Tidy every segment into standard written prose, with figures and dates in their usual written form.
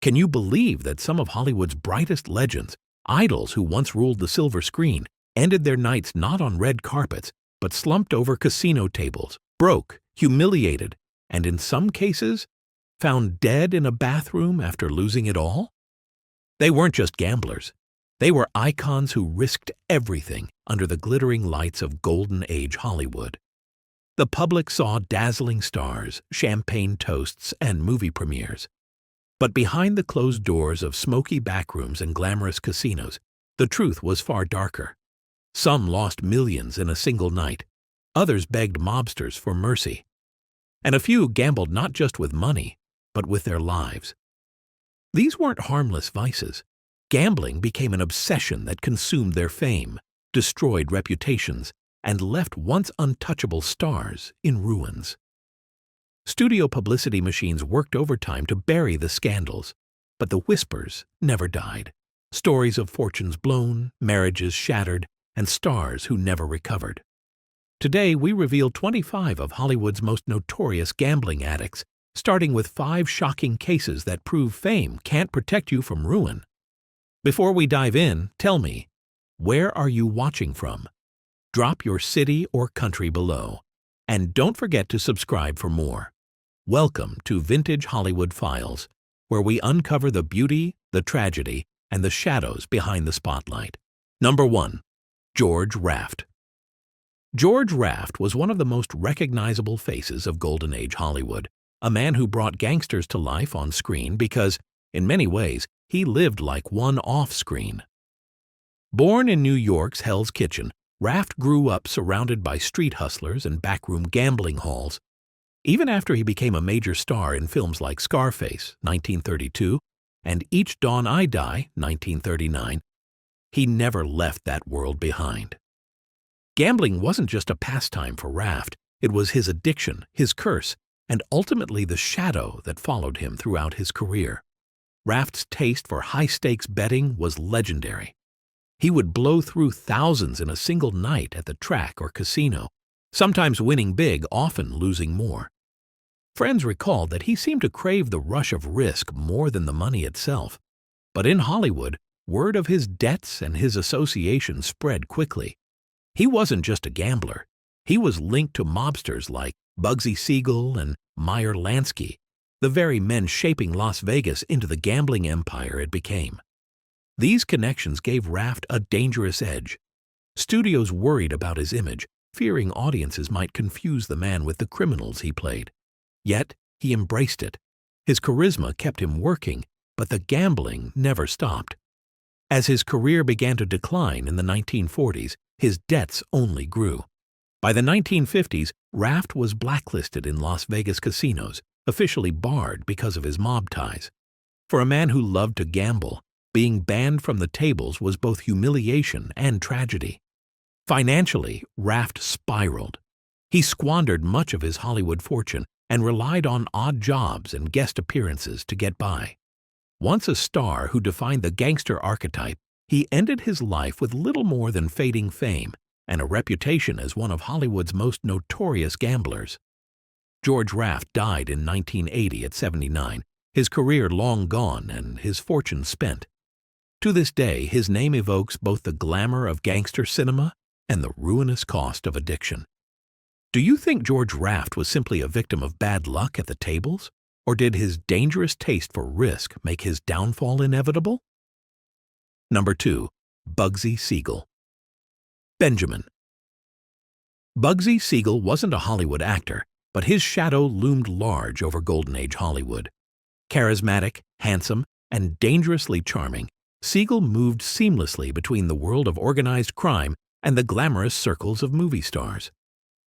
Can you believe that some of Hollywood's brightest legends, idols who once ruled the silver screen, ended their nights not on red carpets, but slumped over casino tables, broke, humiliated, and in some cases, found dead in a bathroom after losing it all? They weren't just gamblers. They were icons who risked everything under the glittering lights of Golden Age Hollywood. The public saw dazzling stars, champagne toasts, and movie premieres. But behind the closed doors of smoky backrooms and glamorous casinos, the truth was far darker. Some lost millions in a single night. Others begged mobsters for mercy. And a few gambled not just with money, but with their lives. These weren't harmless vices. Gambling became an obsession that consumed their fame, destroyed reputations, and left once untouchable stars in ruins. Studio publicity machines worked overtime to bury the scandals, but the whispers never died. Stories of fortunes blown, marriages shattered, and stars who never recovered. Today, we reveal 25 of Hollywood's most notorious gambling addicts, starting with 5 shocking cases that prove fame can't protect you from ruin. Before we dive in, tell me, where are you watching from? Drop your city or country below. And don't forget to subscribe for more. Welcome to Vintage Hollywood Files, where we uncover the beauty, the tragedy, and the shadows behind the spotlight. Number 1. George Raft. George Raft was one of the most recognizable faces of Golden Age Hollywood, a man who brought gangsters to life on screen because, in many ways, he lived like one off-screen. Born in New York's Hell's Kitchen, Raft grew up surrounded by street hustlers and backroom gambling halls. Even after he became a major star in films like Scarface, 1932, and Each Dawn I Die, 1939, he never left that world behind. Gambling wasn't just a pastime for Raft, it was his addiction, his curse, and ultimately the shadow that followed him throughout his career. Raft's taste for high-stakes betting was legendary. He would blow through thousands in a single night at the track or casino, sometimes winning big, often losing more. Friends recalled that he seemed to crave the rush of risk more than the money itself. But in Hollywood, word of his debts and his associations spread quickly. He wasn't just a gambler. He was linked to mobsters like Bugsy Siegel and Meyer Lansky, the very men shaping Las Vegas into the gambling empire it became. These connections gave Raft a dangerous edge. Studios worried about his image, fearing audiences might confuse the man with the criminals he played. Yet, he embraced it. His charisma kept him working, but the gambling never stopped. As his career began to decline in the 1940s, his debts only grew. By the 1950s, Raft was blacklisted in Las Vegas casinos, officially barred because of his mob ties. For a man who loved to gamble, being banned from the tables was both humiliation and tragedy. Financially, Raft spiraled. He squandered much of his Hollywood fortune and relied on odd jobs and guest appearances to get by. Once a star who defined the gangster archetype, he ended his life with little more than fading fame and a reputation as one of Hollywood's most notorious gamblers. George Raft died in 1980 at 79, his career long gone and his fortune spent. To this day, his name evokes both the glamour of gangster cinema and the ruinous cost of addiction. Do you think George Raft was simply a victim of bad luck at the tables? Or did his dangerous taste for risk make his downfall inevitable? Number 2. Bugsy Siegel. Benjamin. Bugsy Siegel wasn't a Hollywood actor, but his shadow loomed large over Golden Age Hollywood. Charismatic, handsome, and dangerously charming, Siegel moved seamlessly between the world of organized crime and the glamorous circles of movie stars.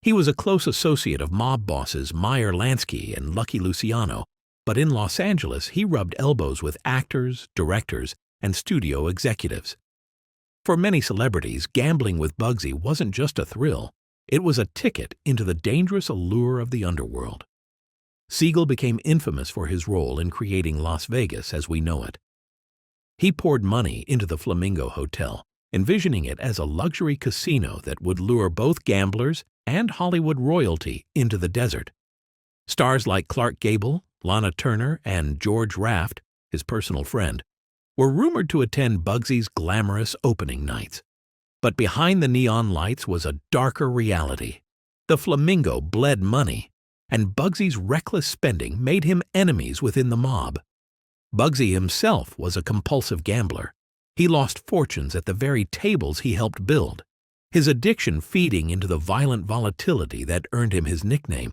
He was a close associate of mob bosses Meyer Lansky and Lucky Luciano, but in Los Angeles he rubbed elbows with actors, directors, and studio executives. For many celebrities, gambling with Bugsy wasn't just a thrill, it was a ticket into the dangerous allure of the underworld. Siegel became infamous for his role in creating Las Vegas as we know it. He poured money into the Flamingo Hotel, envisioning it as a luxury casino that would lure both gamblers and Hollywood royalty into the desert. Stars like Clark Gable, Lana Turner, and George Raft his personal friend, were rumored to attend Bugsy's glamorous opening nights. But behind the neon lights was a darker reality. The flamingo bled money, and Bugsy's reckless spending made him enemies within the mob. Bugsy himself was a compulsive gambler. He lost fortunes at the very tables he helped build, his addiction feeding into the violent volatility that earned him his nickname.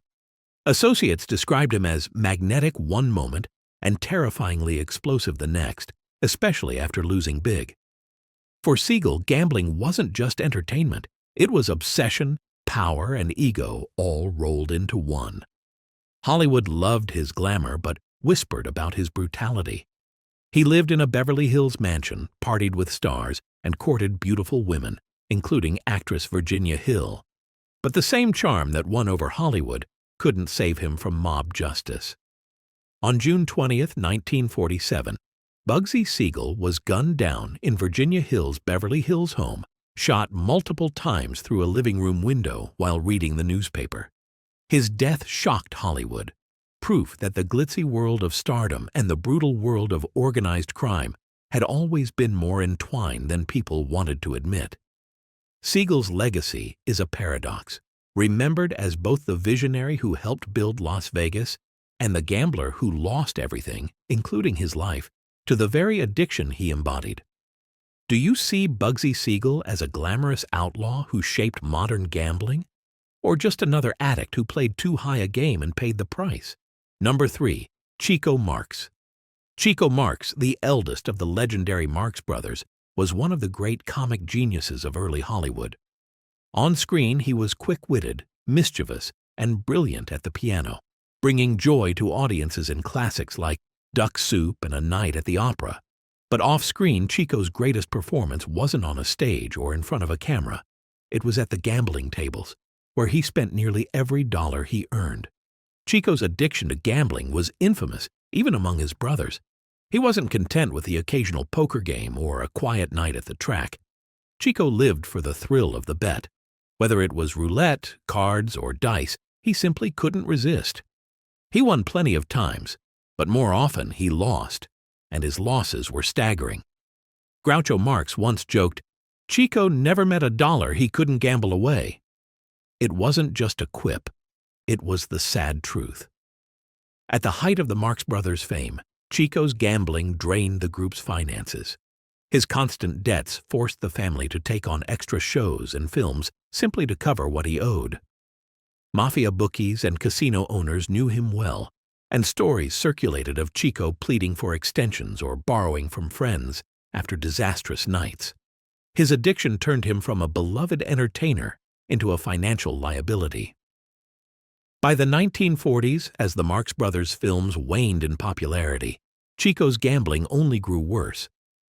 Associates described him as magnetic one moment and terrifyingly explosive the next, especially after losing big. For Siegel, gambling wasn't just entertainment. It was obsession, power, and ego all rolled into one. Hollywood loved his glamour but whispered about his brutality. He lived in a Beverly Hills mansion, partied with stars, and courted beautiful women, including actress Virginia Hill. But the same charm that won over Hollywood couldn't save him from mob justice. On June 20th, 1947, Bugsy Siegel was gunned down in Virginia Hill's Beverly Hills home, shot multiple times through a living room window while reading the newspaper. His death shocked Hollywood, proof that the glitzy world of stardom and the brutal world of organized crime had always been more entwined than people wanted to admit. Siegel's legacy is a paradox, remembered as both the visionary who helped build Las Vegas and the gambler who lost everything, including his life, to the very addiction he embodied. Do you see Bugsy Siegel as a glamorous outlaw who shaped modern gambling? Or just another addict who played too high a game and paid the price? Number 3. Chico Marx. Chico Marx, the eldest of the legendary Marx brothers, was one of the great comic geniuses of early Hollywood. On screen, he was quick-witted, mischievous, and brilliant at the piano, bringing joy to audiences in classics like Duck Soup and A Night at the Opera. But off-screen, Chico's greatest performance wasn't on a stage or in front of a camera. It was at the gambling tables, where he spent nearly every dollar he earned. Chico's addiction to gambling was infamous, even among his brothers. He wasn't content with the occasional poker game or a quiet night at the track. Chico lived for the thrill of the bet. Whether it was roulette, cards, or dice, he simply couldn't resist. He won plenty of times, but more often he lost, and his losses were staggering. Groucho Marx once joked, "Chico never met a dollar he couldn't gamble away." It wasn't just a quip, it was the sad truth. At the height of the Marx brothers' fame, Chico's gambling drained the group's finances. His constant debts forced the family to take on extra shows and films simply to cover what he owed. Mafia bookies and casino owners knew him well, and stories circulated of Chico pleading for extensions or borrowing from friends after disastrous nights. His addiction turned him from a beloved entertainer into a financial liability. By the 1940s, as the Marx Brothers films waned in popularity, Chico's gambling only grew worse.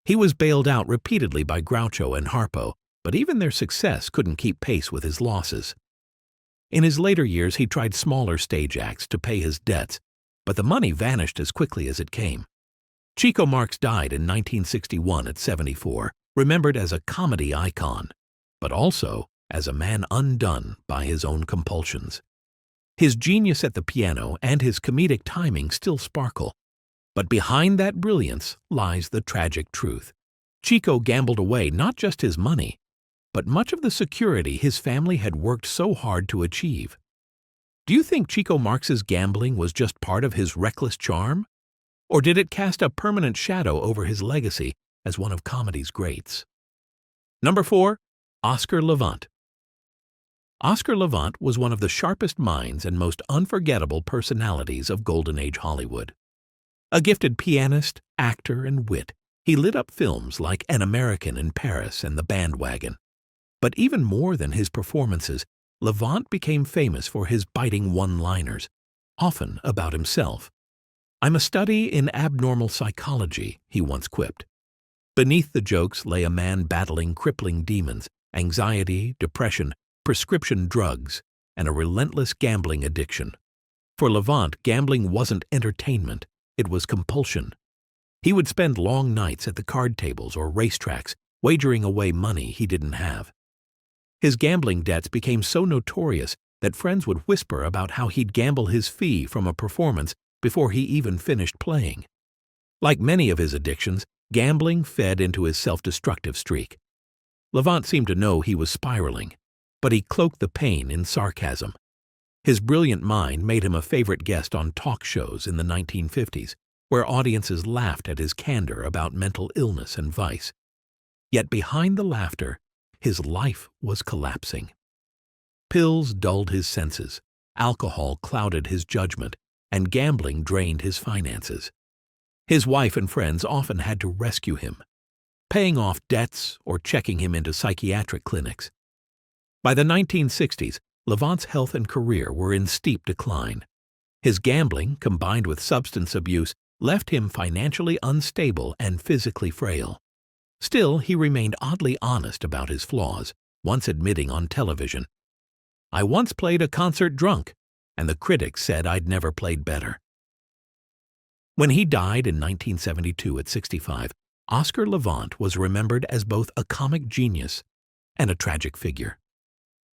He was bailed out repeatedly by Groucho and Harpo, but even their success couldn't keep pace with his losses. In his later years, he tried smaller stage acts to pay his debts, but the money vanished as quickly as it came. Chico Marx died in 1961 at 74, remembered as a comedy icon, but also as a man undone by his own compulsions. His genius at the piano and his comedic timing still sparkle, but behind that brilliance lies the tragic truth. Chico gambled away not just his money, but much of the security his family had worked so hard to achieve. Do you think Chico Marx's gambling was just part of his reckless charm? Or did it cast a permanent shadow over his legacy as one of comedy's greats? Number 4. Oscar Levant. Oscar Levant was one of the sharpest minds and most unforgettable personalities of Golden Age Hollywood. A gifted pianist, actor, and wit, he lit up films like An American in Paris and The Bandwagon. But even more than his performances, Levant became famous for his biting one-liners, often about himself. "I'm a study in abnormal psychology," he once quipped. Beneath the jokes lay a man battling crippling demons, anxiety, depression, prescription drugs, and a relentless gambling addiction. For Levant, gambling wasn't entertainment, it was compulsion. He would spend long nights at the card tables or racetracks, wagering away money he didn't have. His gambling debts became so notorious that friends would whisper about how he'd gamble his fee from a performance before he even finished playing. Like many of his addictions, gambling fed into his self-destructive streak. Levant seemed to know he was spiraling, but he cloaked the pain in sarcasm. His brilliant mind made him a favorite guest on talk shows in the 1950s, where audiences laughed at his candor about mental illness and vice. Yet behind the laughter, his life was collapsing. Pills dulled his senses, alcohol clouded his judgment, and gambling drained his finances. His wife and friends often had to rescue him, paying off debts or checking him into psychiatric clinics. By the 1960s, Levant's health and career were in steep decline. His gambling, combined with substance abuse, left him financially unstable and physically frail. Still, he remained oddly honest about his flaws, once admitting on television, "I once played a concert drunk, and the critics said I'd never played better." When he died in 1972 at 65, Oscar Levant was remembered as both a comic genius and a tragic figure.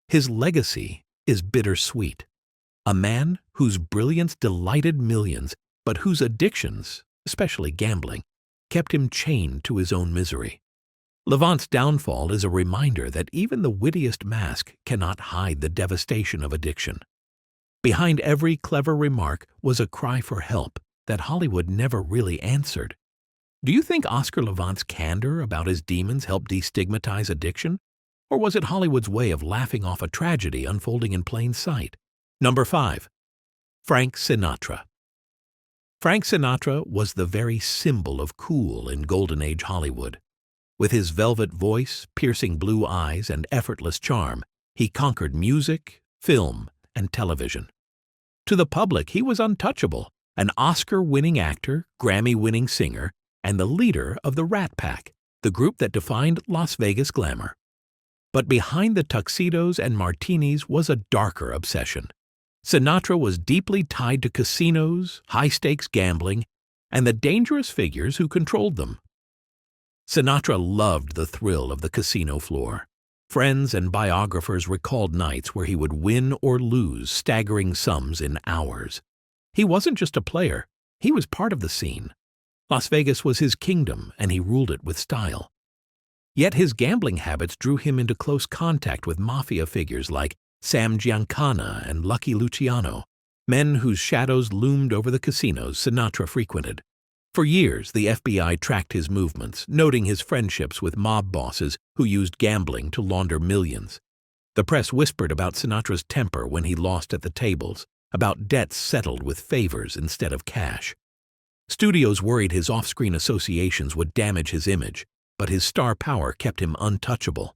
His legacy is bittersweet. A man whose brilliance delighted millions, but whose addictions, especially gambling, kept him chained to his own misery. Levant's downfall is a reminder that even the wittiest mask cannot hide the devastation of addiction. Behind every clever remark was a cry for help that Hollywood never really answered. Do you think Oscar Levant's candor about his demons helped destigmatize addiction? Or was it Hollywood's way of laughing off a tragedy unfolding in plain sight? Number 5. Frank Sinatra. Frank Sinatra was the very symbol of cool in Golden Age Hollywood. With his velvet voice, piercing blue eyes, and effortless charm, he conquered music, film, and television. To the public, he was untouchable, an Oscar-winning actor, Grammy-winning singer, and the leader of the Rat Pack, the group that defined Las Vegas glamour. But behind the tuxedos and martinis was a darker obsession. Sinatra was deeply tied to casinos, high-stakes gambling, and the dangerous figures who controlled them. Sinatra loved the thrill of the casino floor. Friends and biographers recalled nights where he would win or lose staggering sums in hours. He wasn't just a player, he was part of the scene. Las Vegas was his kingdom, and he ruled it with style. Yet his gambling habits drew him into close contact with mafia figures like Sam Giancana and Lucky Luciano, men whose shadows loomed over the casinos Sinatra frequented. For years, the FBI tracked his movements, noting his friendships with mob bosses who used gambling to launder millions. The press whispered about Sinatra's temper when he lost at the tables, about debts settled with favors instead of cash. Studios worried his off-screen associations would damage his image, but his star power kept him untouchable.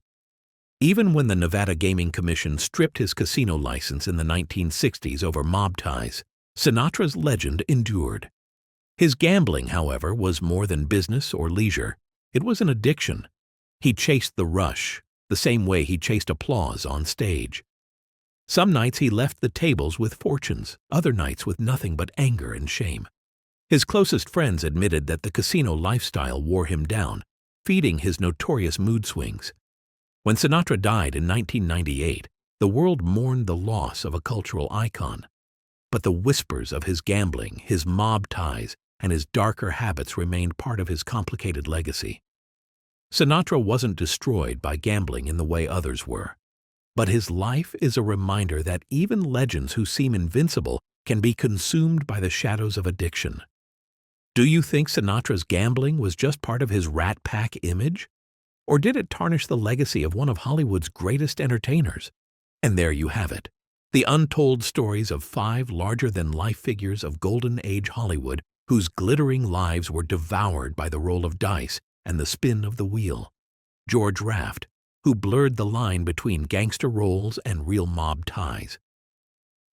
Even when the Nevada Gaming Commission stripped his casino license in the 1960s over mob ties, Sinatra's legend endured. His gambling, however, was more than business or leisure. It was an addiction. He chased the rush, the same way he chased applause on stage. Some nights he left the tables with fortunes, other nights with nothing but anger and shame. His closest friends admitted that the casino lifestyle wore him down, feeding his notorious mood swings. When Sinatra died in 1998, the world mourned the loss of a cultural icon. But the whispers of his gambling, his mob ties, and his darker habits remained part of his complicated legacy. Sinatra wasn't destroyed by gambling in the way others were. But his life is a reminder that even legends who seem invincible can be consumed by the shadows of addiction. Do you think Sinatra's gambling was just part of his Rat Pack image? Or did it tarnish the legacy of one of Hollywood's greatest entertainers? And there you have it, the untold stories of 5 larger-than-life figures of Golden Age Hollywood whose glittering lives were devoured by the roll of dice and the spin of the wheel. George Raft, who blurred the line between gangster roles and real mob ties.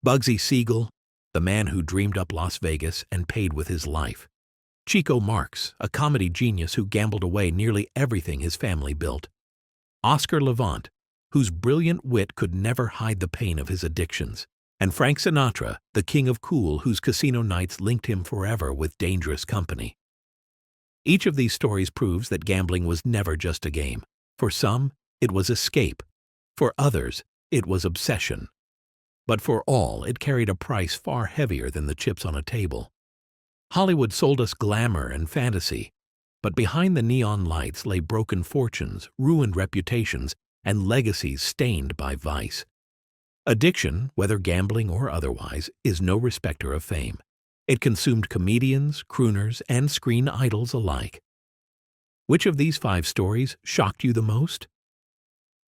Bugsy Siegel, the man who dreamed up Las Vegas and paid with his life. Chico Marx, a comedy genius who gambled away nearly everything his family built. Oscar Levant, whose brilliant wit could never hide the pain of his addictions. And Frank Sinatra, the king of cool whose casino nights linked him forever with dangerous company. Each of these stories proves that gambling was never just a game. For some, it was escape. For others, it was obsession. But for all, it carried a price far heavier than the chips on a table. Hollywood sold us glamour and fantasy, but behind the neon lights lay broken fortunes, ruined reputations, and legacies stained by vice. Addiction, whether gambling or otherwise, is no respecter of fame. It consumed comedians, crooners, and screen idols alike. Which of these 5 stories shocked you the most?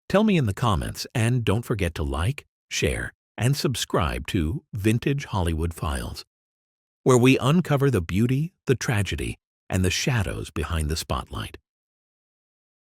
Tell me in the comments, and don't forget to like, share, and subscribe to Vintage Hollywood Files, where we uncover the beauty, the tragedy, and the shadows behind the spotlight.